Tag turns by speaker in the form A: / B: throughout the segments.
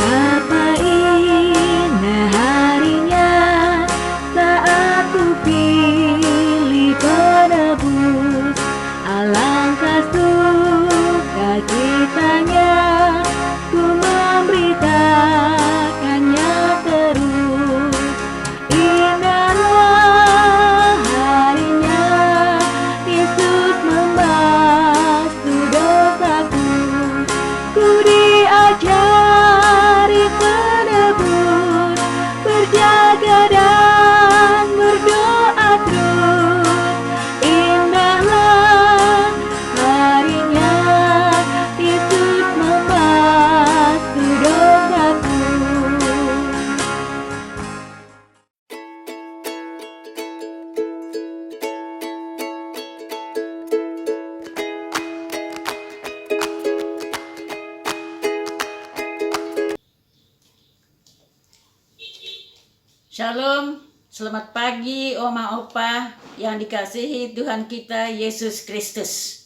A: Betapa indah harinya saat ku pilih penebus. Alangkah sukacitanya ku memberitakannya terus. Indahlah harinya Yesus membasuh dosaku. Ku diajari penebus, berjaga dan berdoa terus. Indahlah harinya Yesus membasuh dosaku.
B: Shalom, selamat pagi Oma Opa yang dikasihi Tuhan kita Yesus Kristus.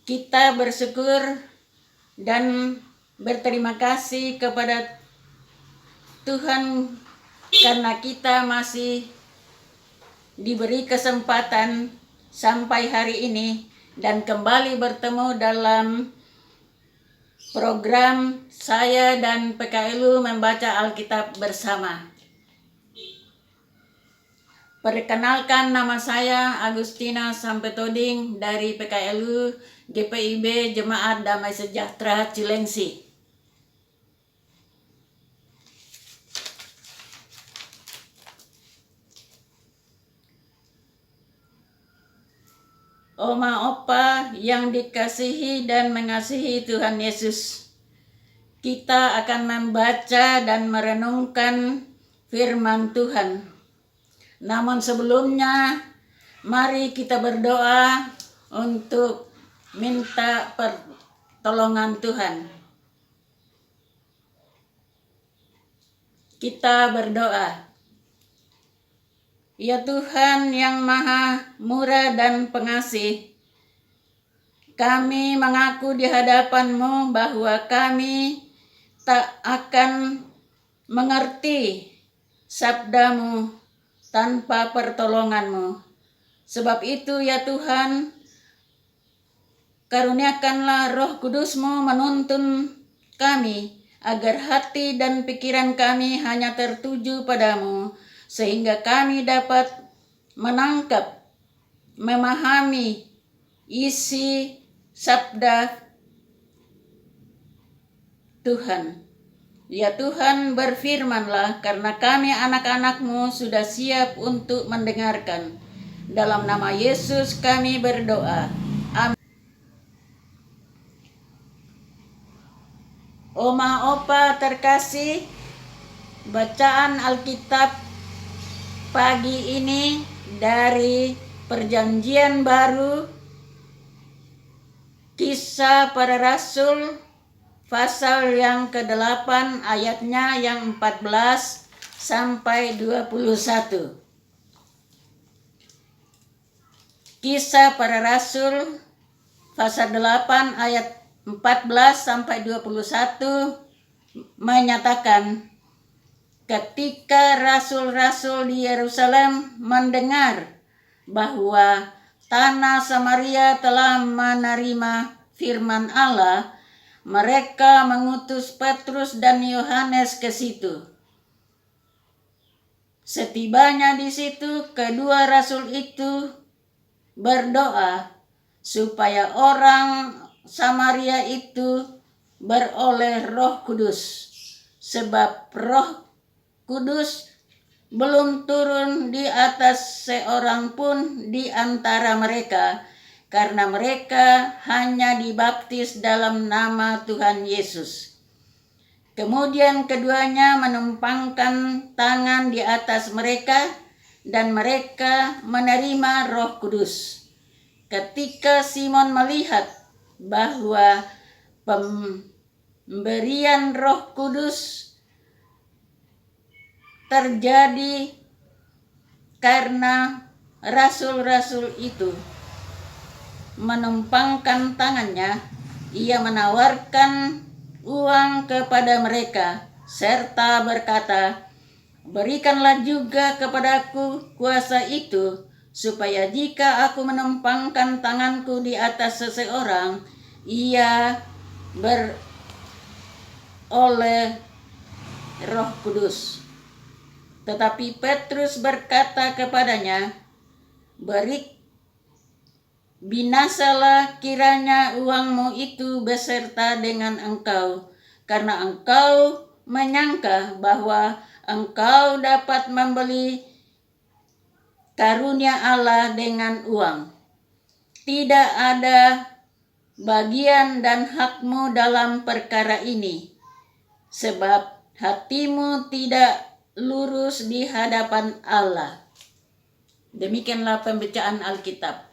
B: Kita bersyukur dan berterima kasih kepada Tuhan karena kita masih diberi kesempatan sampai hari ini dan kembali bertemu dalam program saya dan PKLU membaca Alkitab bersama. Perkenalkan, nama saya Agustina Sampetoding dari PKLU GPIB Jemaat Damai Sejahtera Cilengsi. Oma Opa yang dikasihi dan mengasihi Tuhan Yesus, kita akan membaca dan merenungkan firman Tuhan. Namun sebelumnya, mari kita berdoa untuk minta pertolongan Tuhan. Kita berdoa. Ya Tuhan yang maha murah dan pengasih, kami mengaku di hadapan-Mu bahwa kami tak akan mengerti sabda-Mu tanpa pertolongan-Mu. Sebab itu ya Tuhan, karuniakanlah Roh Kudus-Mu menuntun kami, agar hati dan pikiran kami hanya tertuju padamu, sehingga kami dapat menangkap, memahami isi sabda Tuhan. Ya Tuhan, berfirmanlah, karena kami anak-anak-Mu sudah siap untuk mendengarkan. Dalam nama Yesus kami berdoa. Amin. Oma Opa terkasih, bacaan Alkitab pagi ini dari Perjanjian Baru, Kisah Para Rasul, pasal yang ke-8 ayatnya yang 14 sampai 21. Kisah Para Rasul, pasal 8 ayat 14 sampai 21 menyatakan, ketika rasul-rasul di Yerusalem mendengar bahwa tanah Samaria telah menerima firman Allah, mereka mengutus Petrus dan Yohanes ke situ. Setibanya di situ, kedua rasul itu berdoa supaya orang Samaria itu beroleh Roh Kudus, sebab Roh Kudus belum turun di atas seorang pun di antara mereka, karena mereka hanya dibaptis dalam nama Tuhan Yesus. Kemudian keduanya menumpangkan tangan di atas mereka, dan mereka menerima Roh Kudus. Ketika Simon melihat bahwa pemberian Roh Kudus terjadi karena rasul-rasul itu menumpangkan tangannya, ia menawarkan uang kepada mereka, serta berkata, "Berikanlah juga kepadaku kuasa itu, supaya jika aku menumpangkan tanganku di atas seseorang, ia beroleh Roh Kudus." Tetapi Petrus berkata kepadanya, "Binasalah kiranya uangmu itu beserta dengan engkau, karena engkau menyangka bahwa engkau dapat membeli karunia Allah dengan uang. Tidak ada bagian dan hakmu dalam perkara ini, sebab hatimu tidak lurus di hadapan Allah." Demikianlah pembacaan Alkitab.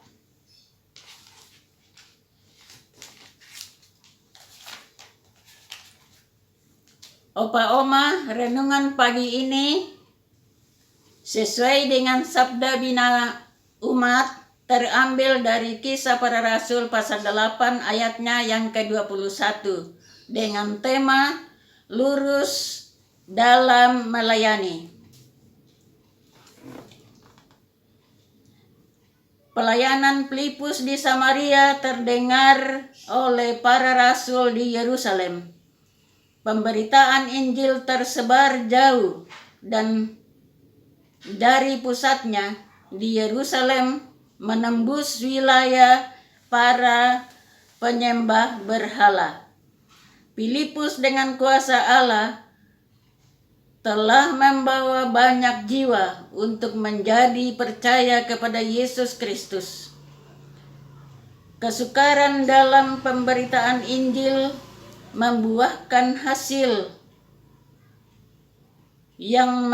B: Opa Oma, renungan pagi ini sesuai dengan sabda bina umat terambil dari Kisah Para Rasul pasal 8 ayatnya yang ke-21 dengan tema lurus dalam melayani. Pelayanan Filipus di Samaria terdengar oleh para rasul di Yerusalem. Pemberitaan Injil tersebar jauh dan dari pusatnya di Yerusalem menembus wilayah para penyembah berhala. Filipus dengan kuasa Allah telah membawa banyak jiwa untuk menjadi percaya kepada Yesus Kristus. Kesukaran dalam pemberitaan Injil membuahkan hasil yang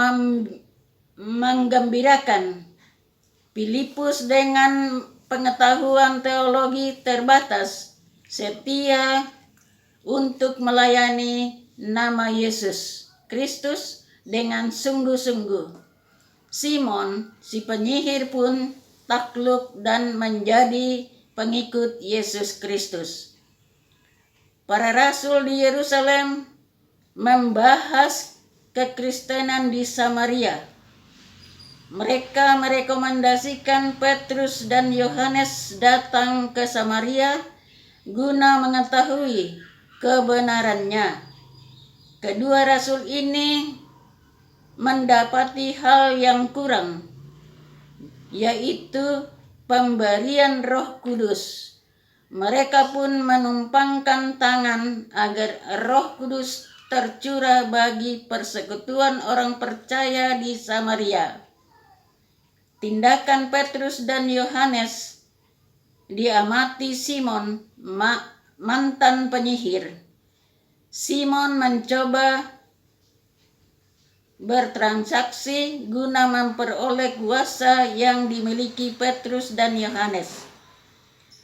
B: menggembirakan. Filipus dengan pengetahuan teologi terbatas setia untuk melayani nama Yesus Kristus dengan sungguh-sungguh. Simon, si penyihir pun takluk dan menjadi pengikut Yesus Kristus. Para rasul di Yerusalem membahas kekristenan di Samaria. Mereka merekomendasikan Petrus dan Yohanes datang ke Samaria guna mengetahui kebenarannya. Kedua rasul ini mendapati hal yang kurang, yaitu pemberian Roh Kudus. Mereka pun menumpangkan tangan agar Roh Kudus tercurah bagi persekutuan orang percaya di Samaria. Tindakan Petrus dan Yohanes diamati Simon, mantan penyihir. Simon mencoba bertransaksi guna memperoleh kuasa yang dimiliki Petrus dan Yohanes.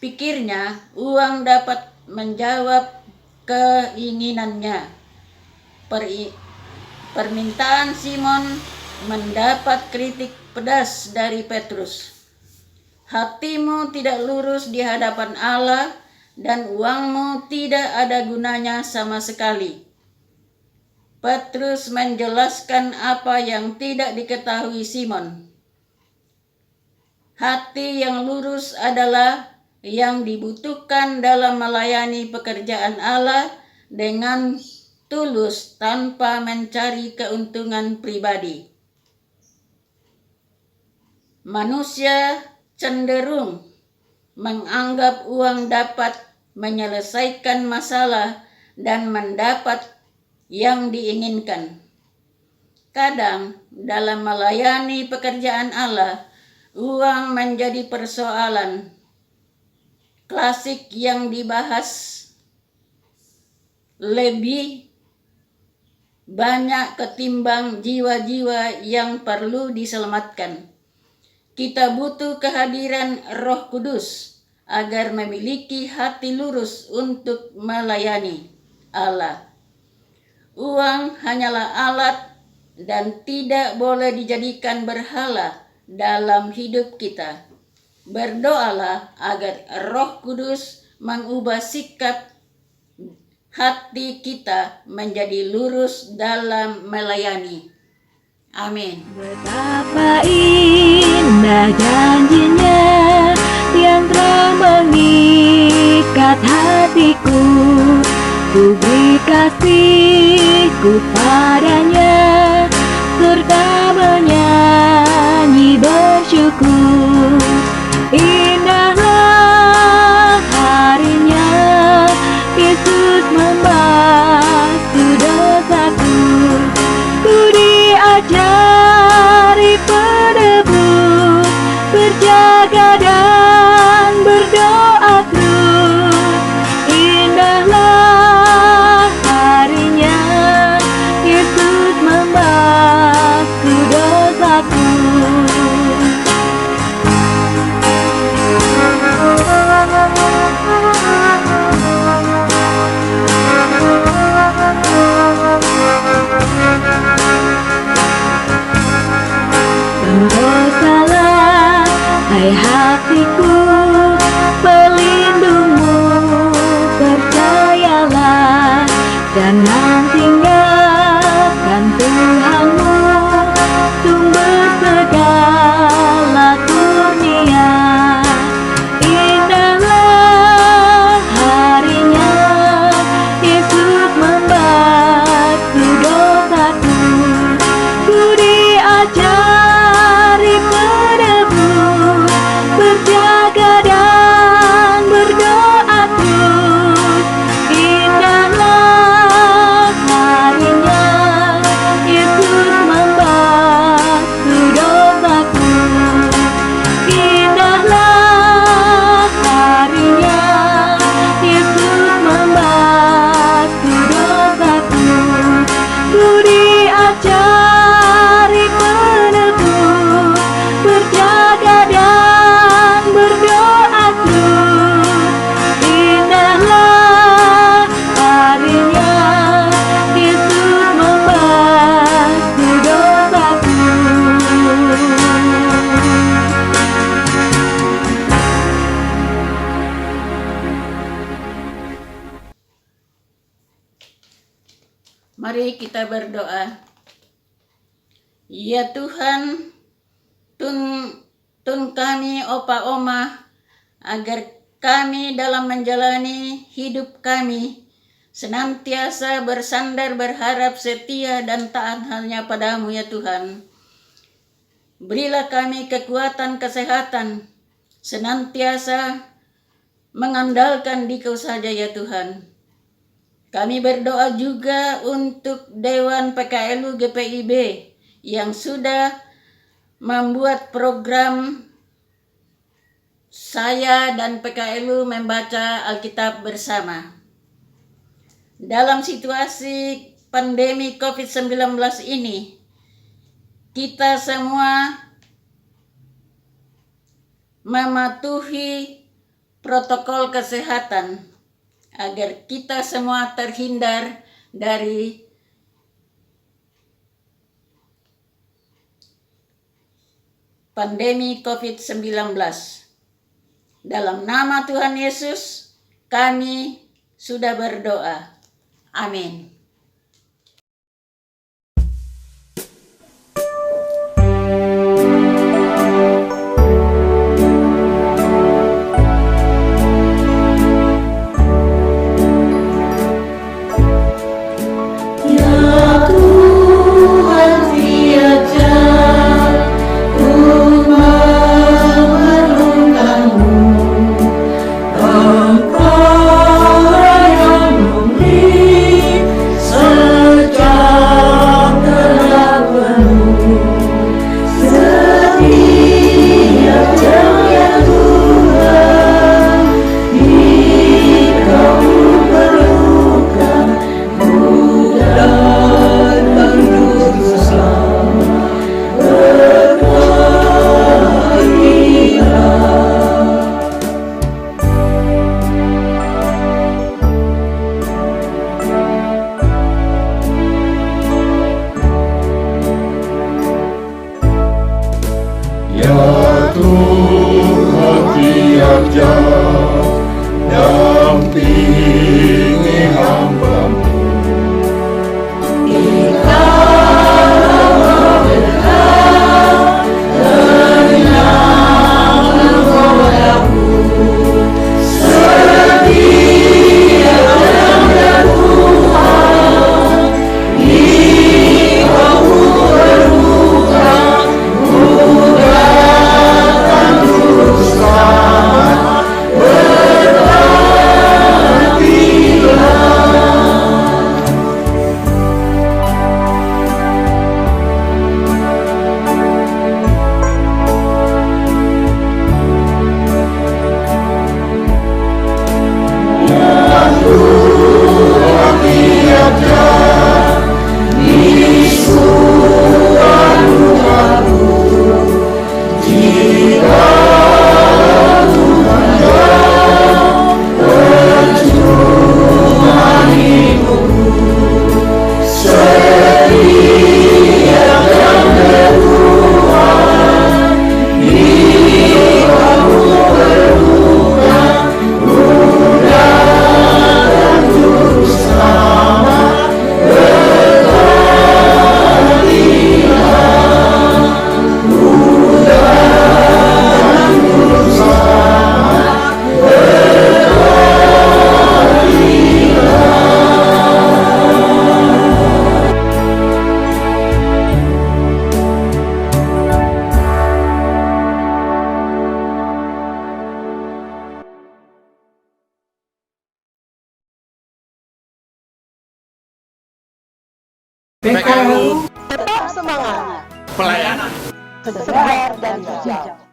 B: Pikirnya uang dapat menjawab keinginannya. Permintaan Simon mendapat kritik pedas dari Petrus. "Hatimu tidak lurus di hadapan Allah, dan uangmu tidak ada gunanya sama sekali." Petrus menjelaskan apa yang tidak diketahui Simon. Hati yang lurus adalah yang dibutuhkan dalam melayani pekerjaan Allah dengan tulus tanpa mencari keuntungan pribadi. Manusia cenderung menganggap uang dapat menyelesaikan masalah dan mendapat yang diinginkan. Kadang dalam melayani pekerjaan Allah, uang menjadi persoalan klasik yang dibahas lebih banyak ketimbang jiwa-jiwa yang perlu diselamatkan. Kita butuh kehadiran Roh Kudus agar memiliki hati lurus untuk melayani Allah. Uang hanyalah alat dan tidak boleh dijadikan berhala dalam hidup kita. Berdoalah agar Roh Kudus mengubah sikap hati kita menjadi lurus dalam melayani. Amin.
A: Betapa indah janjinya yang telah mengikat hatiku. Ku beri kasihku padanya serta menyanyi bersyukur. Indahlah harinya Yesus membasuh dosaku. Ku diajari penebus berjaga dan berdoa terus. Indahlah harinya Yesus membasuh dosaku. Berdosalah, hai hatiku, pelindungmu, percayalah, jangan tinggalkan Tuhanmu, sumber segala kurnia. Indahlah harinya Yesus membasuh dosaku. Ku diajari penebus berjaga dan berdoa terus. Indahlah harinya Yesus membasuh dosaku. Indahlah harinya Yesus membasuh dosaku. Ku diajari penebus berjaga dan berdoa terus. Indahlah harinya Yesus membasuh dosaku.
B: Mari kita berdoa. Ya Tuhan, tun kami opa oma, agar kami dalam menjalani hidup kami senantiasa bersandar, berharap, setia, dan taat hanya padamu ya Tuhan. Berilah kami kekuatan, kesehatan, senantiasa mengandalkan Dikau saja ya Tuhan. Kami berdoa juga untuk Dewan PKLU GPIB yang sudah membuat program saya dan PKLU membaca Alkitab bersama. Dalam situasi pandemi COVID-19 ini, kita semua mematuhi protokol kesehatan agar kita semua terhindar dari pandemi COVID-19. Dalam nama Tuhan Yesus, kami sudah berdoa. Amin.
C: Tuhan tiap jam dampingi hamba. PKLU
D: Tetap semangat,
C: pelayanan
D: segar dan hijau.